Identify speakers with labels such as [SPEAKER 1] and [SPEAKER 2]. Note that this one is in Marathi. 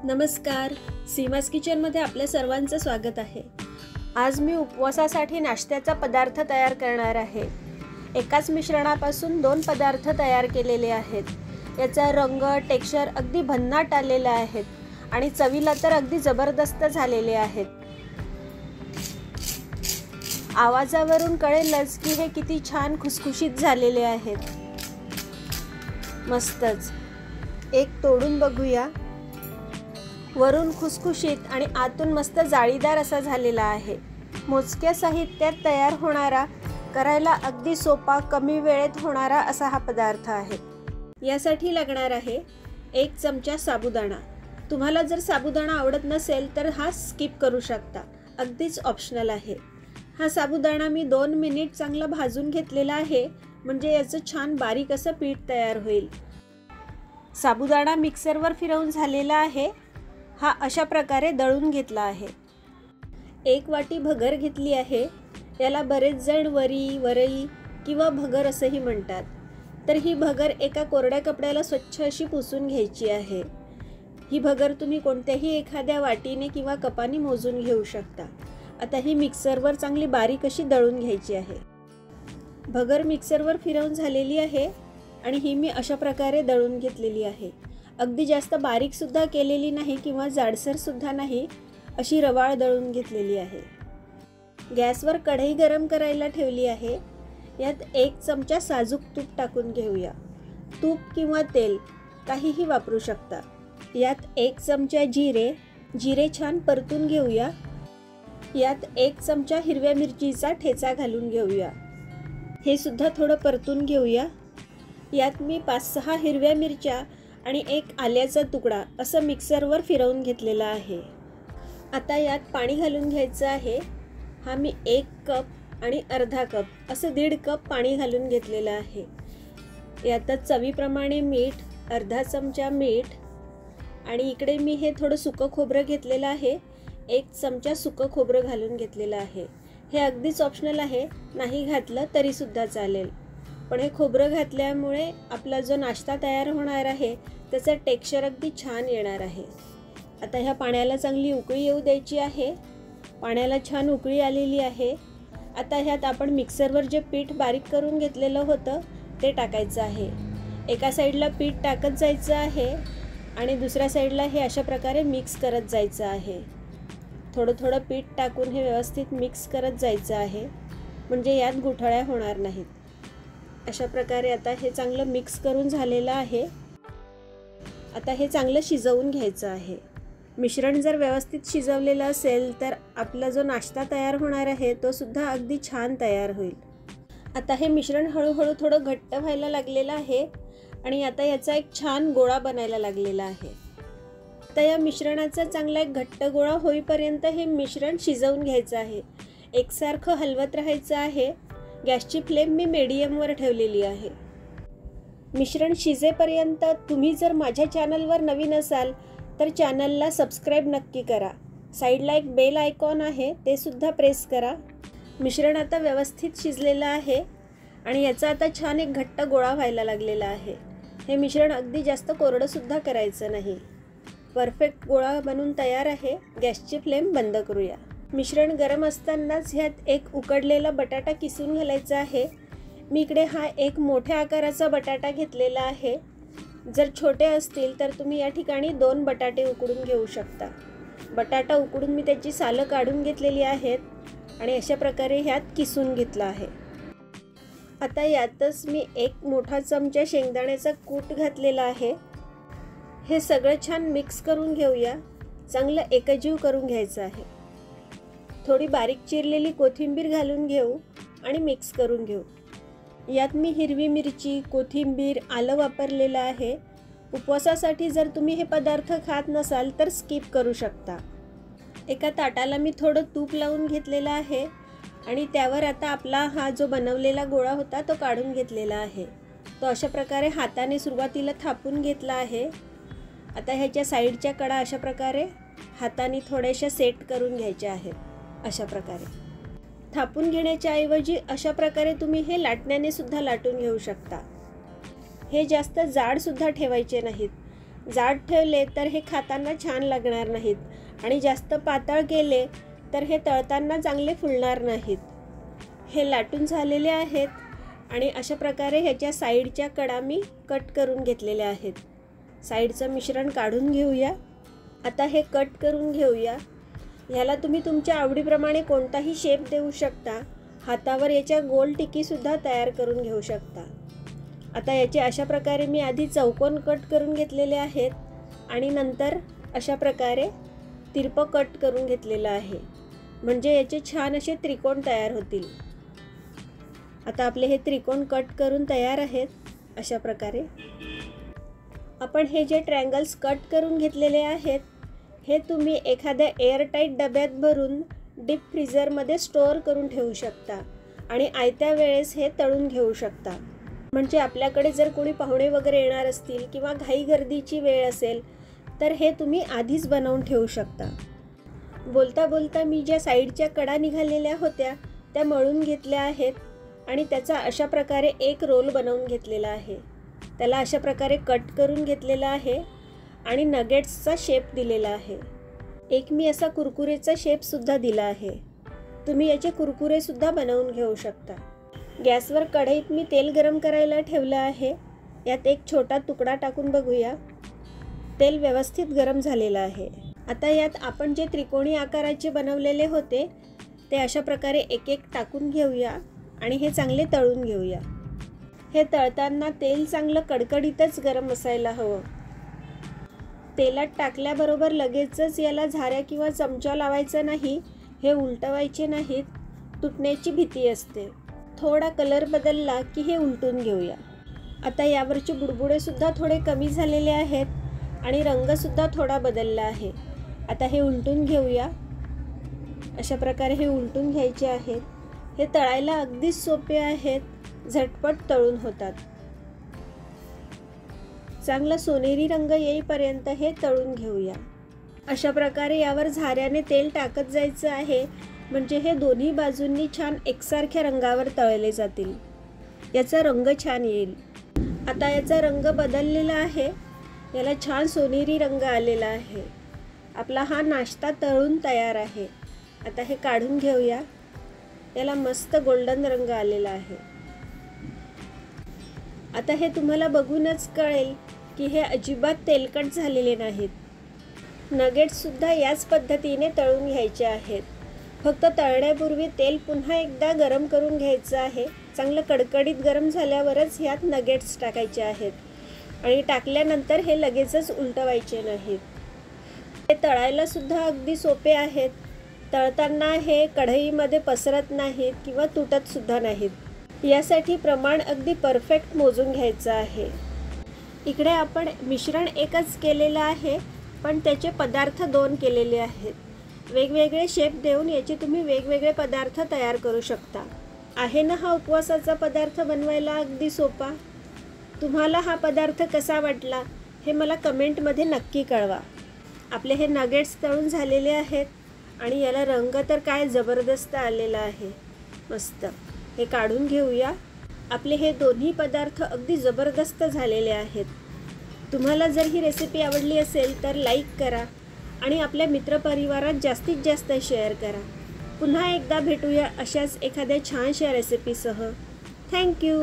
[SPEAKER 1] नमस्कार, सीमास किचनमध्ये आपल्या सर्वांचं स्वागत आहे। आज मी उपवासासाठी नाश्त्याचा पदार्थ तयार करणार आहे। एकाच मिश्रणापासून 2 पदार्थ तयार केलेले आहेत। याचा रंग, टेक्स्चर अगदी भन्नाट आलेला आहे आणि चवीला तर अगदी जबरदस्त झालेले आहेत। आवाजावरून कळेलच की हे किती छान खुसखुशीत झालेले आहेत। मस्तच। एक तोडून बघूया। वरून खुसखुशीत आणि आतून मस्त जाळीदार असा झालेला आहे। मोजक्या साहित्यात तयार होणारा, करायला अगदी सोपा, कमी वेळेत होणारा असा हा पदार्थ आहे। यासाठी लागणार आहे 1 चमचा साबुदाणा। तुम्हाला जर साबुदाणा आवडत नसेल तर हा स्किप करू शकता, अगदीच ऑप्शनल आहे। हा साबुदाणा मी 2 मिनिट चांगला भाजून घेतलेला आहे, म्हणजे याचं छान बारीक असं पीठ तयार होईल। साबुदाणा मिक्सरवर फिरवून झालेला आहे। हा अशा प्रकारे दळून घेतला आहे। 1 वाटी भगर घेतली आहे। याला बरेच जण वरी, वरई किंवा भगर असंही म्हणतात। तर ही भगर एका कोरड्या कपड्याला स्वच्छ अशी पुसून घ्यायची आहे। ही भगर तुम्ही कोणत्याही एखाद्या वाटीने किंवा कपाने मोजून घेऊ शकता। आता ही मिक्सरवर चांगली बारीक अशी दळून घ्यायची आहे। भगर मिक्सरवर फिरवून झालेली आहे आणि ही मी अशा प्रकारे दळून घेतलेली आहे। अगदी जास्त बारीक सुद्धा केलेली नाही किंवा जाडसर सुद्धा नाही, अशी रवाळ दळून घेतलेली आहे। गॅसवर कढई गरम करायला ठेवली आहे। यात 1 चमचा साजूक तूप टाकून घेऊया। तूप किंवा तेल काहीही वापरू शकता। यात 1 चमचा जिरे छान परतून घेऊया। यात 1 चमचा हिरव्या मिरचीचा ठेचा घालून घेऊया। हे सुद्धा थोडं परतून घेऊया। यात मी 5-6 हिरव्या मिरच्या आणि 1 आल्याचा तुकडा असं मिक्सरवर फिरवून घेतलेला आहे। आता यात पाणी घालून घ्यायचं आहे। हा मी 1 कप आणि अर्धा कप असं 1.5 कप पाणी घालून घेतलेलं आहे। यातच चवीप्रमाणे मीठ, अर्धा चमचा मीठ आणि इकडे मी हे थोडं सुकं खोबरं घेतलेलं आहे। 1 चमचा सुकं खोबरं घालून घेतलेलं आहे। हे अगदीच ऑप्शनल आहे, नाही घातलं तरी सुद्धा चालेल, पण हे खोबरं घातल्यामुळे आपला जो नाश्ता तयार होणार आहे त्याचा टेक्स्चर अगदी छान येणार आहे। आता ह्या पाण्याला चांगली उकळी येऊ द्यायची आहे। पाण्याला छान उकळी आलेली आहे। आता ह्यात आपण मिक्सरवर जे पीठ बारीक करून घेतलेलं होतं ते टाकायचं आहे। एका साईडला पीठ टाकत जायचं आहे आणि दुसऱ्या साईडला हे अशा प्रकारे मिक्स करत जायचं आहे। थोडं थोडं पीठ टाकून हे व्यवस्थित मिक्स करत जायचं आहे, म्हणजे यात गुठळ्या होणार नाहीत। अशा प्रकारे आता हे चांगलं मिक्स करून झालेलं आहे। आता हे चांगलं शिजवून घ्यायचं आहे। मिश्रण जर व्यवस्थित शिजवलेलं असेल तर आपला जो नाश्ता तयार होणार आहे तो सुद्धा अगदी छान तयार होईल। आता हे मिश्रण हळूहळू थोडं घट्ट व्हायला लागलेलं आहे आणि आता याचा एक छान गोळा बनायला लागलेला आहे। आता या मिश्रणाचा चांगला एक घट्ट गोळा होईपर्यंत हे मिश्रण शिजवून घ्यायचं आहे। एकसारखं हलवत राहायचं आहे। गॅसची फ्लेम मी मीडियमवर ठेवलेली आहे। मिश्रण शिजेपर्यंत तुम्ही जर माझ्या चॅनलवर नवीन असाल तर चॅनलला सबस्क्राईब नक्की करा। साईडला एक बेल आयकॉन आहे, ते सुद्धा प्रेस करा। मिश्रण आता व्यवस्थित शिजलेलं आहे आणि याचा आता छान एक घट्ट गोळा व्हायला लागलेला आहे। हे मिश्रण अगदी जास्त कोरडं सुद्धा करायचं नाही। परफेक्ट गोळा बनून तयार आहे। गॅसची फ्लेम बंद करूया। मिश्रण गरम असतानाच ह्यात 1 उकडलेला बटाटा किसून घालायचा आहे। मी इकडे हा 1 मोठ्या आकाराचा बटाटा घेतलेला आहे। जर छोटे असतील तर तुम्ही या ठिकाणी 2 बटाटे उकडून घेऊ शकता। बटाटा उकडून मी त्याची सालं काढून घेतलेली आहेत आणि अशा प्रकारे ह्यात किसून घेतला आहे। आता यातच मी 1 मोठा चमचा शेंगदाण्याचा कूट घातलेला आहे। हे सगळं छान मिक्स करून घेऊया। चांगलं एकजीव करून घ्यायचं आहे। थोडी बारीक चिरलेली कोथिंबीर घालून घेऊ आणि मिक्स करून घेऊ। यात मी हिरवी मिरची, कोथिंबीर, आलं वापरलेलं आहे। उपवासासाठी जर तुम्ही हे पदार्थ खात नसाल तर स्किप करू शकता। एका ताटाला मी थोडं तूप लावून घेतलेलं आहे आणि त्यावर आता आपला हा जो बनवलेला गोळा होता तो काढून घेतलेला आहे। तो अशा प्रकारे हाताने सुरुवातीला थापून घेतला आहे। आता ह्याच्या साईडच्या कडा अशा प्रकारे हाताने थोड्याशा सेट करून घ्यायच्या आहेत। अशा प्रकारे थापून घेण्याच्या ऐवजी अशा प्रकारे तुम्ही हे लाटण्याने सुद्धा लाटून घेऊ शकता। हे जास्त जाड सुद्धा ठेवायचे नाहीत। जाड ठेवले तर हे खाताना छान लागणार नाहीत आणि जास्त पातळ केले तर हे तळताना चांगले फुलणार नाहीत. हे लाटून झालेले आहेत आणि अशा प्रकारे ह्याच्या साईडच्या कडा मी कट करून घेतलेल्या आहेत. साईडचं मिश्रण काढून घेऊया. आता हे कट करून घेऊया. ह्याला तुम्ही तुमच्या आवडीप्रमाणे कोणताही शेप देऊ शकता. हातावर याच्या गोल टिकीसुद्धा तयार करून घेऊ शकता. आता याचे अशा प्रकारे मी आधी चौकोन कट करून घेतलेले आहेत आणि नंतर अशा प्रकारे तिरपं कट करून घेतलेलं आहे, म्हणजे याचे छान असे त्रिकोण तयार होतील. आता आपले हे त्रिकोण कट करून तयार आहेत. अशा प्रकारे आपण हे जे ट्रायंगल्स कट करून घेतलेले आहेत हे तुम्ही एखाद्या एअरटाईट डब्यात भरून डीप फ्रीझरमध्ये स्टोअर करून ठेवू शकता आणि आयत्या वेळेस हे तळून घेऊ शकता. म्हणजे आपल्याकडे जर कोणी पाहुणे वगैरे येणार असतील किंवा घाई गर्दीची वेळ असेल तर हे तुम्ही आधीच बनवून ठेवू शकता. बोलता बोलता मी ज्या साईडच्या कडा निघालेल्या होत्या त्या मळून घेतल्या आहेत आणि त्याचा अशा प्रकारे एक रोल बनवून घेतलेला आहे. त्याला अशा प्रकारे कट करून घेतलेला आहे आणि नगेट्सचा शेप दिलेला आहे. एक मी असा कुरकुरेचा शेपसुद्धा दिला आहे. तुम्ही याचे कुरकुरेसुद्धा बनवून घेऊ शकता. गॅसवर कढईत मी तेल गरम करायला ठेवलं आहे. यात एक छोटा तुकडा टाकून बघूया. तेल व्यवस्थित गरम झालेलं आहे. आता यात आपण जे त्रिकोणी आकाराचे बनवलेले होते ते अशा प्रकारे एक एक टाकून घेऊया आणि हे चांगले तळून घेऊया. हे तळताना तेल चांगलं कडकडीतच गरम असायला हवं. तेलात टाकल्याबरोबर लगेचच याला झाऱ्या किंवा चमचा लावायचा नाही. हे उलटवायचे नाहीत, तुटण्याची भीती असते. थोडा कलर बदलला की हे उलटून घेऊया. आता यावरचे बुडबुडेसुद्धा थोडे कमी झालेले आहेत आणि रंगसुद्धा थोडा बदलला आहे. आता हे उलटून घेऊया. अशा प्रकारे हे उलटून घ्यायचे आहेत. हे तळायला अगदी सोपे आहेत, झटपट तळून होतात. चांगला सोनेरी रंग येईपर्यंत हे तळून घेऊया. अशा प्रकारे यावर झाऱ्याने तेल टाकत जायचं आहे, म्हणजे हे दोन्ही बाजूंनी छान एकसारख्या रंगावर तळले जातील. याचा रंग छान येईल. आता याचा रंग बदललेला आहे. याला छान सोनेरी रंग आलेला आहे. आपला हा नाश्ता तळून तयार आहे. आता हे काढून घेऊया. याला मस्त गोल्डन रंग आलेला आहे. आता हे तुम्हाला बघूनच कळेल की हे अजिबात तेलकट झालेले नाहीत. नगेट्ससुद्धा याच पद्धतीने तळून घ्यायचे आहेत. फक्त तळण्यापूर्वी तेल पुन्हा एकदा गरम करून घ्यायचं आहे. चांगलं कडकडीत गरम झाल्यावरच ह्यात नगेट्स टाकायचे आहेत आणि टाकल्यानंतर हे लगेचच उलटवायचे नाहीत. हे तळायलासुद्धा अगदी सोपे आहेत. तळताना हे कढईमध्ये पसरत नाहीत किंवा तुटतसुद्धा नाहीत. यासाठी प्रमाण अगदी परफेक्ट मोजून घ्यायचं आहे. इकडे आपण मिश्रण एकच केलेलं आहे, पण त्याचे पदार्थ दोन केलेले आहेत. वेगवेगळे शेप देऊन याचे तुम्ही वेगवेगळे पदार्थ तयार करू शकता. आहे ना हा उपवासाचा पदार्थ बनवायला अगदी सोपा. तुम्हाला हा पदार्थ कसा वाटला हे मला कमेंटमध्ये नक्की कळवा. आपले हे नगेट्स तळून झालेले आहेत आणि याला रंग तर काय जबरदस्त आलेला आहे. मस्त. हे काढून घेऊया. आपले हे दोन्ही पदार्थ अगदी जबरदस्त झालेले आहेत. तुम्हाला जर ही रेसिपी आवडली असेल तर लाईक करा आणि आपल्या मित्रपरिवारात जास्तीत जास्त शेअर करा. पुन्हा एकदा भेटूया अशाच एखाद्या छानशा रेसिपीसह. थँक्यू.